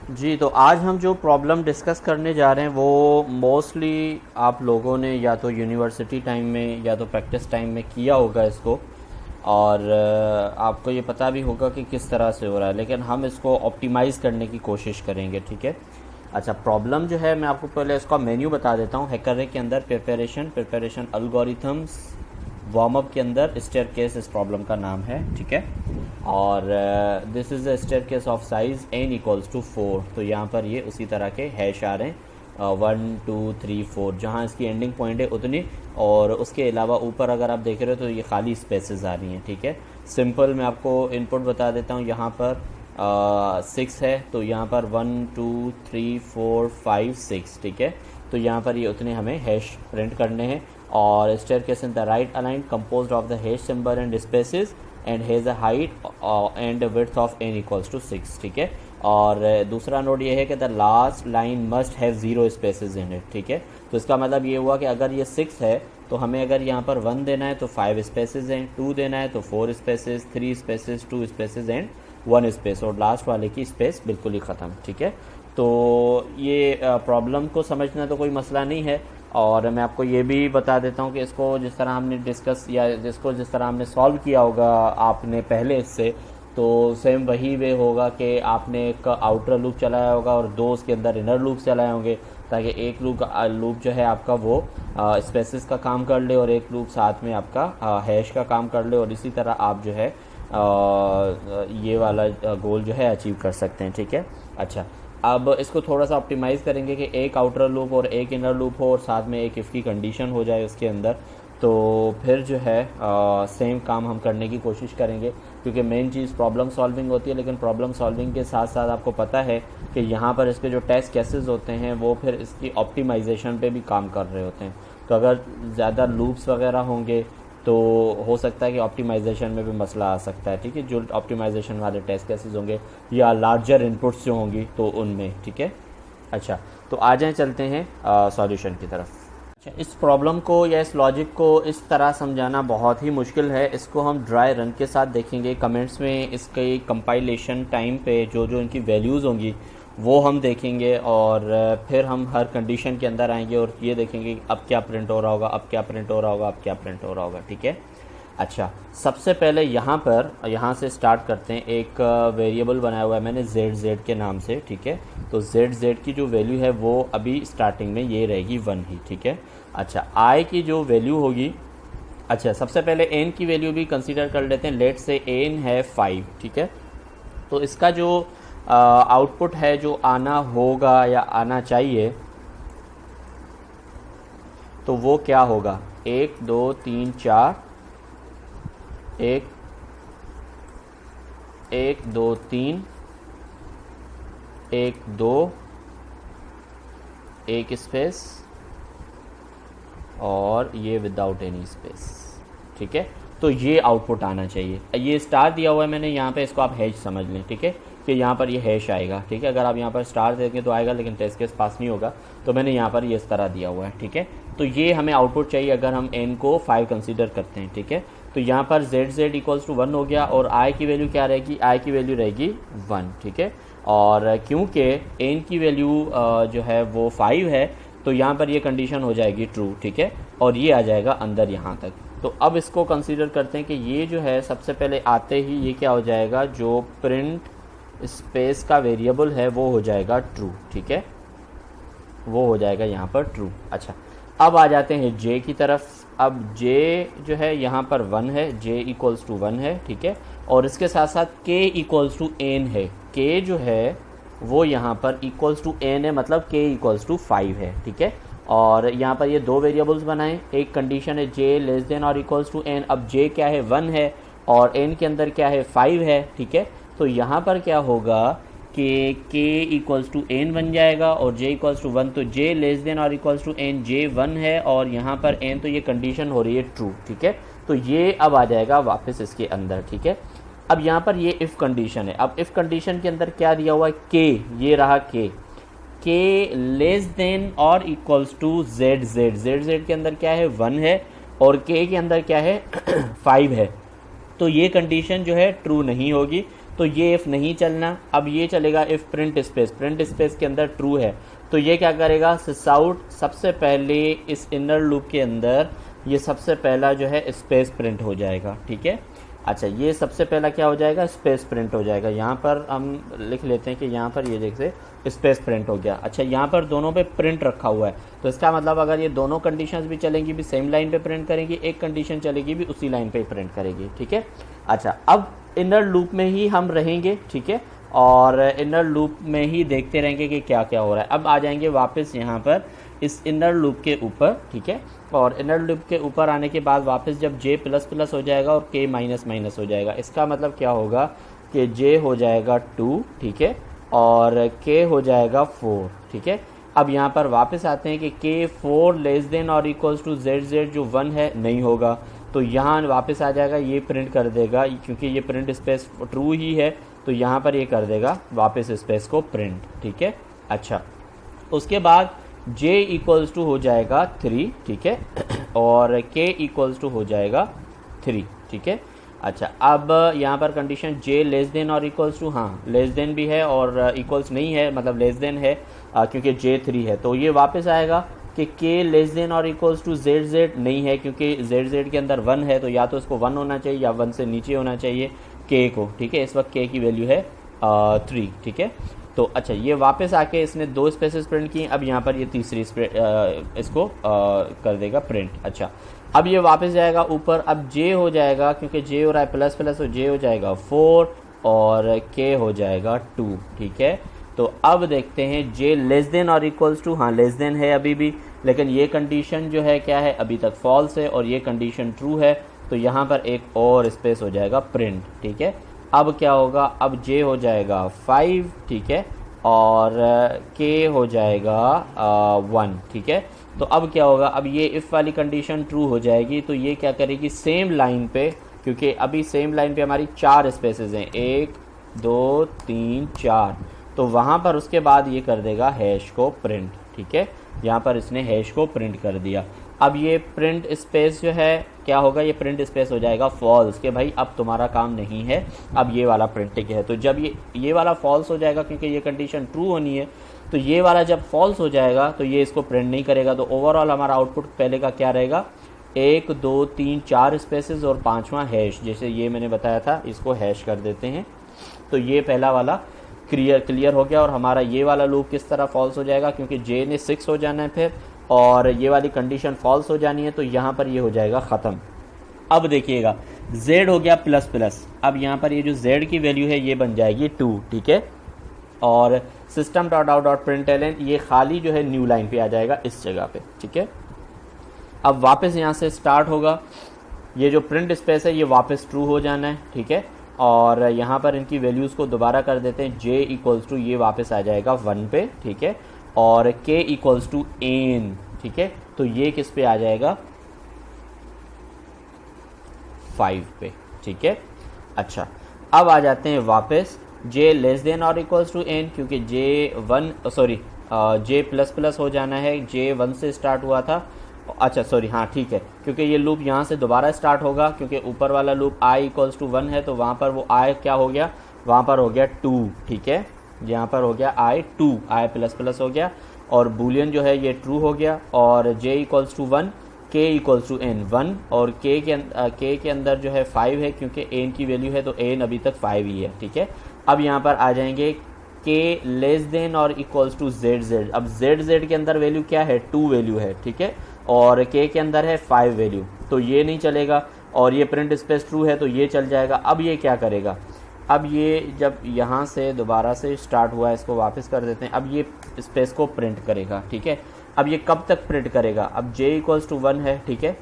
जी, तो आज हम जो प्रॉब्लम डिस्कस करने जा रहे हैं वो मोस्टली आप लोगों ने या तो यूनिवर्सिटी टाइम में या तो प्रैक्टिस टाइम में किया होगा इसको। और आपको ये पता भी होगा कि किस तरह से हो रहा है, लेकिन हम इसको ऑप्टिमाइज़ करने की कोशिश करेंगे। ठीक है। अच्छा, प्रॉब्लम जो है मैं आपको पहले इसका मेन्यू बता देता हूँ। हैकर के अंदर प्रिपरेशन एल्गोरिथम्स, वार्म अप के अंदर स्टेयरकेस इस प्रॉब्लम का नाम है। ठीक है। और this is the staircase of size n equals to 4। तो यहाँ पर ये उसी तरह के हैश आ रहे हैं, 1 2 3 4, जहाँ इसकी एंडिंग पॉइंट है उतनी। और उसके अलावा ऊपर अगर आप देख रहे हो तो ये खाली स्पेसेस आ रही हैं। ठीक है। सिंपल मैं आपको इनपुट बता देता हूँ। यहाँ पर 6 है, तो यहाँ पर 1 2 3 4 5 6। ठीक है। तो यहाँ पर ये उतने हमें हैश प्रिंट करने हैं। और staircase in the right align composed of the hash symbol and spaces and has a height and width of n equals to 6। ठीक है। और दूसरा नोट ये है कि the last line must have 0 spaces in it. ठीक है। तो इसका मतलब ये हुआ कि अगर ये 6 है तो हमें अगर यहाँ पर 1 देना है तो 5 स्पेसेस हैं, 2 देना है तो 4 spaces, 3 spaces, 2 spaces and 1 space, और लास्ट वाले की स्पेस बिल्कुल ही ख़त्म। ठीक है। तो ये प्रॉब्लम को समझना तो कोई मसला नहीं है। और मैं आपको ये भी बता देता हूँ कि इसको जिस तरह हमने डिस्कस या जिस तरह हमने सॉल्व किया होगा आपने पहले इससे, तो सेम वही वे होगा कि आपने एक आउटर लूप चलाया होगा और 2 उसके अंदर इनर लूप चलाए होंगे, ताकि एक लूप जो है आपका वो स्पेसिस का काम कर ले और एक लूप साथ में आपका हैश का काम कर ले, और इसी तरह आप जो है ये वाला गोल जो है अचीव कर सकते हैं। ठीक है। अच्छा, अब इसको थोड़ा सा ऑप्टिमाइज़ करेंगे कि एक आउटर लूप और एक इनर लूप हो और साथ में एक इफ़ की कंडीशन हो जाए उसके अंदर। तो फिर जो है सेम काम हम करने की कोशिश करेंगे, क्योंकि मेन चीज़ प्रॉब्लम सॉल्विंग होती है। लेकिन प्रॉब्लम सॉल्विंग के साथ साथ आपको पता है कि यहाँ पर इसके जो टेस्ट केसेस होते हैं वो फिर इसकी ऑप्टिमाइजेशन पे भी काम कर रहे होते हैं। तो अगर ज़्यादा लूप्स वगैरह होंगे तो हो सकता है कि ऑप्टिमाइजेशन में भी मसला आ सकता है। ठीक है। जो ऑप्टिमाइजेशन वाले टेस्ट केसेस होंगे या लार्जर इनपुट्स जो होंगी तो उनमें। ठीक है। अच्छा, तो आ जाएं, चलते हैं सॉल्यूशन की तरफ। अच्छा, इस प्रॉब्लम को या इस लॉजिक को इस तरह समझाना बहुत ही मुश्किल है। इसको हम ड्राई रन के साथ देखेंगे। कमेंट्स में इसके कंपाइलेशन टाइम पे जो जो इनकी वैल्यूज़ होंगी वो हम देखेंगे, और फिर हम हर कंडीशन के अंदर आएंगे और ये देखेंगे अब क्या प्रिंट हो रहा होगा, अब क्या प्रिंट हो रहा होगा, अब क्या प्रिंट हो रहा होगा। ठीक है। अच्छा, सबसे पहले यहाँ से स्टार्ट करते हैं। एक वेरिएबल बनाया हुआ है मैंने z के नाम से। ठीक है। तो z की जो वैल्यू है वो अभी स्टार्टिंग में ये रहेगी 1 ही। ठीक है। अच्छा, i की जो वैल्यू होगी, अच्छा सबसे पहले n की वैल्यू भी कंसीडर कर लेते हैं। लेट से n है 5। ठीक है। तो इसका जो आउटपुट है जो आना होगा या आना चाहिए, तो वो क्या होगा, 1 2 3 4, 1 1 2 3, 1 2, एक स्पेस, और ये विदाउट एनी स्पेस। ठीक है। तो ये आउटपुट आना चाहिए। ये स्टार दिया हुआ है मैंने यहाँ पे, इसको आप हैश समझ लें। ठीक है, कि यहाँ पर ये हैश आएगा। ठीक है। अगर आप यहाँ पर स्टार देंगे तो आएगा, लेकिन टेस्ट केस पास नहीं होगा, तो मैंने यहाँ पर ये इस तरह दिया हुआ है। ठीक है। तो ये हमें आउटपुट चाहिए अगर हम n को 5 कंसीडर करते हैं। ठीक है। तो यहाँ पर z इक्वल्स टू 1 हो गया, और i की वैल्यू क्या रहेगी, i की वैल्यू रहेगी 1। ठीक है। और क्योंकि n की वैल्यू जो है वो 5 है, तो यहाँ पर ये कंडीशन हो जाएगी ट्रू। ठीक है। और ये आ जाएगा अंदर यहाँ तक। तो अब इसको कंसीडर करते हैं कि ये जो है सबसे पहले आते ही ये क्या हो जाएगा, जो प्रिंट स्पेस का वेरिएबल है वो हो जाएगा ट्रू। ठीक है। वो हो जाएगा यहाँ पर ट्रू। अच्छा, अब आ जाते हैं j की तरफ। अब j जो है यहाँ पर 1 है, j इक्वल्स टू 1 है। ठीक है। और इसके साथ साथ k इक्वल्स टू n है। k जो है वो यहाँ पर इक्वल्स टू n है, मतलब k इक्वल्स टू 5 है। ठीक है। और यहाँ पर ये दो वेरिएबल्स बनाएं। एक कंडीशन है j लेस देन और इक्वल्स टू n। अब j क्या है, 1 है, और n के अंदर क्या है, 5 है। ठीक है। तो यहाँ पर क्या होगा कि k इक्वल्स टू n बन जाएगा और j इक्वल्स टू 1। तो j लेस देन और इक्वल्स टू n, j 1 है और यहाँ पर n, तो ये कंडीशन हो रही है ट्रू। ठीक है। तो ये अब आ जाएगा वापस इसके अंदर। ठीक है। अब यहाँ पर ये इफ़ कंडीशन है। अब इफ़ कंडीशन के अंदर क्या दिया हुआ है, k, ये रहा k लेस देन और इक्वल्स टू z के अंदर क्या है, 1 है, और k के अंदर क्या है 5 है। तो ये कंडीशन जो है ट्रू नहीं होगी। तो ये इफ़ नहीं चलना। अब ये चलेगा इफ़ प्रिंट स्पेस के अंदर ट्रू है तो ये क्या करेगा, सिसआउट सबसे पहले इस इनर लूप के अंदर ये सबसे पहला जो है स्पेस प्रिंट हो जाएगा, ठीक है। अच्छा, ये सबसे पहला क्या हो जाएगा, स्पेस प्रिंट हो जाएगा। यहाँ पर हम लिख लेते हैं कि यहाँ पर ये देखिए स्पेस प्रिंट हो गया। अच्छा, यहाँ पर दोनों पे प्रिंट रखा हुआ है तो इसका मतलब अगर ये दोनों कंडीशंस भी चलेंगी भी सेम लाइन पे प्रिंट करेंगी, एक कंडीशन चलेगी भी उसी लाइन पे प्रिंट करेगी, ठीक है। अच्छा, अब इनर लूप में ही हम रहेंगे, ठीक है, और इनर लूप में ही देखते रहेंगे कि क्या क्या हो रहा है। अब आ जाएंगे वापस यहाँ पर इस इनर लूप के ऊपर, ठीक है, और इनर लूप के ऊपर आने के बाद वापस जब j प्लस प्लस हो जाएगा और k माइनस माइनस हो जाएगा, इसका मतलब क्या होगा कि j हो जाएगा 2, ठीक है, और k हो जाएगा 4, ठीक है। अब यहाँ पर वापस आते हैं कि k 4 लेस देन और इक्वल्स टू z जो 1 है नहीं होगा, तो यहाँ वापस आ जाएगा, ये प्रिंट कर देगा क्योंकि ये प्रिंट स्पेस ट्रू ही है तो यहाँ पर ये कर देगा वापस स्पेस को प्रिंट, ठीक है। अच्छा, उसके बाद j इक्वल्स टू हो जाएगा 3, ठीक है, और k इक्वल्स टू हो जाएगा 3, ठीक है। अच्छा, अब यहाँ पर कंडीशन j लेस देन और इक्वल्स टू, हाँ लेस देन भी है और इक्वल्स नहीं है, मतलब लेस देन है क्योंकि j 3 है, तो ये वापस आएगा कि k लेस देन और इक्वल्स टू z नहीं है क्योंकि z के अंदर 1 है, तो या तो इसको 1 होना चाहिए या 1 से नीचे होना चाहिए k को, ठीक है। इस वक्त k की वैल्यू है 3, ठीक है। तो अच्छा, ये वापस आके इसने 2 स्पेसेस प्रिंट की, अब यहाँ पर ये तीसरी इसको कर देगा प्रिंट। अच्छा, अब ये वापस जाएगा ऊपर, अब j हो जाएगा क्योंकि j हो रहा है प्लस प्लस, तो j हो जाएगा 4 और k हो जाएगा 2, ठीक है। तो अब देखते हैं j लेस देन और इक्वल्स टू, हाँ लेस देन है अभी भी, लेकिन ये कंडीशन जो है क्या है, अभी तक फॉल्स है और ये कंडीशन ट्रू है, तो यहाँ पर एक और स्पेस हो जाएगा प्रिंट, ठीक है। अब क्या होगा, अब j हो जाएगा 5, ठीक है, और k हो जाएगा 1, ठीक है। तो अब क्या होगा, अब ये इफ़ वाली कंडीशन ट्रू हो जाएगी तो ये क्या करेगी, सेम लाइन पे, क्योंकि अभी सेम लाइन पे हमारी 4 स्पेसेस हैं, 1 2 3 4, तो वहाँ पर उसके बाद ये कर देगा हैश को प्रिंट, ठीक है। यहाँ पर इसने हैश को प्रिंट कर दिया। अब ये प्रिंट स्पेस जो है क्या होगा, ये प्रिंट स्पेस हो जाएगा फॉल्स, के भाई अब तुम्हारा काम नहीं है, अब ये वाला प्रिंटिंग है। तो जब ये वाला फॉल्स हो जाएगा क्योंकि ये कंडीशन ट्रू होनी है, तो ये वाला जब फॉल्स हो जाएगा तो ये इसको प्रिंट नहीं करेगा। तो ओवरऑल हमारा आउटपुट पहले का क्या रहेगा, 1 2 3 4 स्पेसेस और 5वां हैश, जैसे ये मैंने बताया था, इसको हैश कर देते हैं। तो ये पहला वाला क्लियर हो गया और हमारा ये वाला लूप किस तरह फॉल्स हो जाएगा, क्योंकि j ने 6 हो जाना है फिर, और ये वाली कंडीशन फॉल्स हो जानी है, तो यहाँ पर ये हो जाएगा ख़त्म। अब देखिएगा z हो गया प्लस प्लस, अब यहाँ पर ये जो z की वैल्यू है ये बन जाएगी 2, ठीक है, और system dot out dot println ये खाली जो है न्यू लाइन पे आ जाएगा इस जगह पे, ठीक है। अब वापस यहाँ से स्टार्ट होगा, ये जो प्रिंट स्पेस है ये वापस ट्रू हो जाना है, ठीक है, और यहाँ पर इनकी वैल्यूज़ को दोबारा कर देते हैं। j इक्वल्स टू ये वापस आ जाएगा 1 पे, ठीक है, और k इक्वल्स टू n, ठीक है, तो ये किस पे आ जाएगा 5 पे, ठीक है। अच्छा, अब आ जाते हैं वापस j लेस देन और इक्वल्स टू n, क्योंकि j प्लस प्लस हो जाना है, j 1 से स्टार्ट हुआ था, अच्छा सॉरी, हाँ ठीक है, क्योंकि ये लूप यहाँ से दोबारा स्टार्ट होगा, क्योंकि ऊपर वाला लूप i इक्वल्स टू 1 है, तो वहाँ पर वो i क्या हो गया, वहाँ पर हो गया 2, ठीक है, यहाँ पर हो गया i प्लस प्लस हो गया, और बूलियन जो है ये ट्रू हो गया, और j equals to 1, k equals to n 1, और k के अंदर जो है 5 है, क्योंकि n की वैल्यू है तो n अभी तक 5 ही है, ठीक है। अब यहाँ पर आ जाएंगे k लेस देन और इक्वल्स टू z, अब z के अंदर वैल्यू क्या है, 2 वैल्यू है, ठीक है, और k के अंदर है 5 वैल्यू, तो ये नहीं चलेगा, और ये प्रिंट स्पेस ट्रू है तो ये चल जाएगा। अब ये क्या करेगा, अब ये जब यहाँ से दोबारा से स्टार्ट हुआ है, इसको वापस कर देते हैं, अब ये स्पेस को प्रिंट करेगा, ठीक है। अब ये कब तक प्रिंट करेगा, अब j इक्वल्स टू 1 है, ठीक है,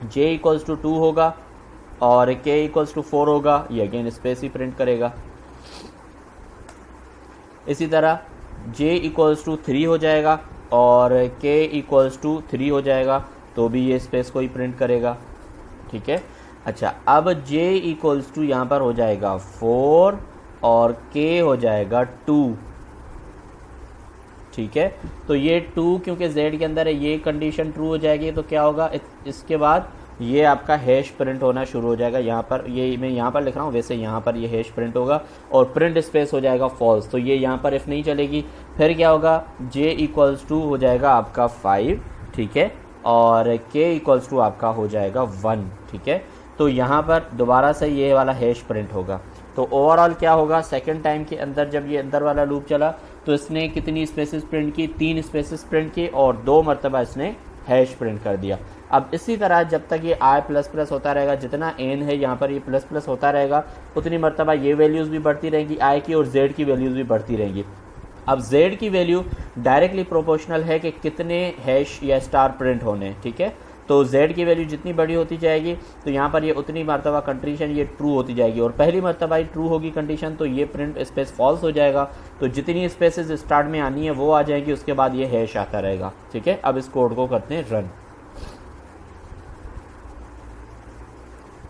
j इक्वल्स टू 2 होगा और k इक्वल्स टू 4 होगा, ये अगेन स्पेस ही प्रिंट करेगा। इसी तरह j इक्वल्स टू 3 हो जाएगा और k इक्वल्स टू 3 हो जाएगा, तो भी ये स्पेस को ही प्रिंट करेगा, ठीक है। अच्छा, अब j इक्वल्स टू यहाँ पर हो जाएगा 4 और k हो जाएगा 2, ठीक है। तो ये 2 क्योंकि z के अंदर है, ये कंडीशन ट्रू हो जाएगी, तो क्या होगा, इसके बाद ये आपका हैश प्रिंट होना शुरू हो जाएगा। यहाँ पर ये मैं यहाँ पर लिख रहा हूँ, वैसे यहाँ पर ये हैश प्रिंट होगा और प्रिंट स्पेस हो जाएगा फॉल्स। तो ये यहाँ पर इफ़ नहीं चलेगी, फिर क्या होगा, j इक्वल्स टू हो जाएगा आपका 5, ठीक है, और k इक्वल्स टू आपका हो जाएगा 1, ठीक है। तो यहाँ पर दोबारा से ये वाला हैश प्रिंट होगा। तो ओवरऑल क्या होगा, सेकंड टाइम के अंदर जब ये अंदर वाला लूप चला तो इसने कितनी स्पेसेस प्रिंट की, 3 स्पेसेस प्रिंट की और 2 मरतबा इसने हैश प्रिंट कर दिया। अब इसी तरह जब तक ये i प्लस प्लस होता रहेगा, जितना n है यहाँ पर ये प्लस प्लस होता रहेगा, उतनी मरतबा ये वैल्यूज़ भी बढ़ती रहेंगी i की, और z की वैल्यूज़ भी बढ़ती रहेंगी। अब z की वैल्यू डायरेक्टली प्रोपोर्शनल है कि कितने हैश या स्टार प्रिंट होने, ठीक है। तो z की वैल्यू जितनी बड़ी होती जाएगी तो यहाँ पर ये उतनी मरतबा कंडीशन ये ट्रू होती जाएगी, और पहली मरतबा ये ट्रू होगी कंडीशन तो ये प्रिंट स्पेस फॉल्स हो जाएगा। तो जितनी स्पेसेस स्टार्ट में आनी है वो आ जाएगी, उसके बाद ये हैश आता रहेगा, ठीक है। अब इस कोड को करते हैं रन,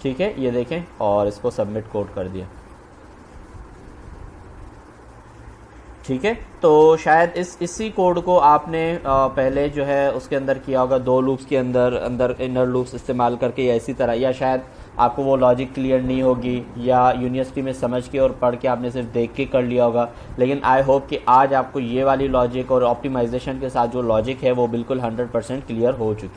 ठीक है, ये देखें, और इसको सबमिट कोड कर दिया, ठीक है। तो शायद इसी कोड को आपने पहले जो है उसके अंदर किया होगा, 2 लूप्स के अंदर इनर लूप्स इस्तेमाल करके, या इसी तरह, या शायद आपको वो लॉजिक क्लियर नहीं होगी, या यूनिवर्सिटी में समझ के और पढ़ के आपने सिर्फ देख के कर लिया होगा। लेकिन आई होप कि आज आपको ये वाली लॉजिक और ऑप्टिमाइजेशन के साथ जो लॉजिक है वो बिल्कुल 100% क्लियर हो चुकी है।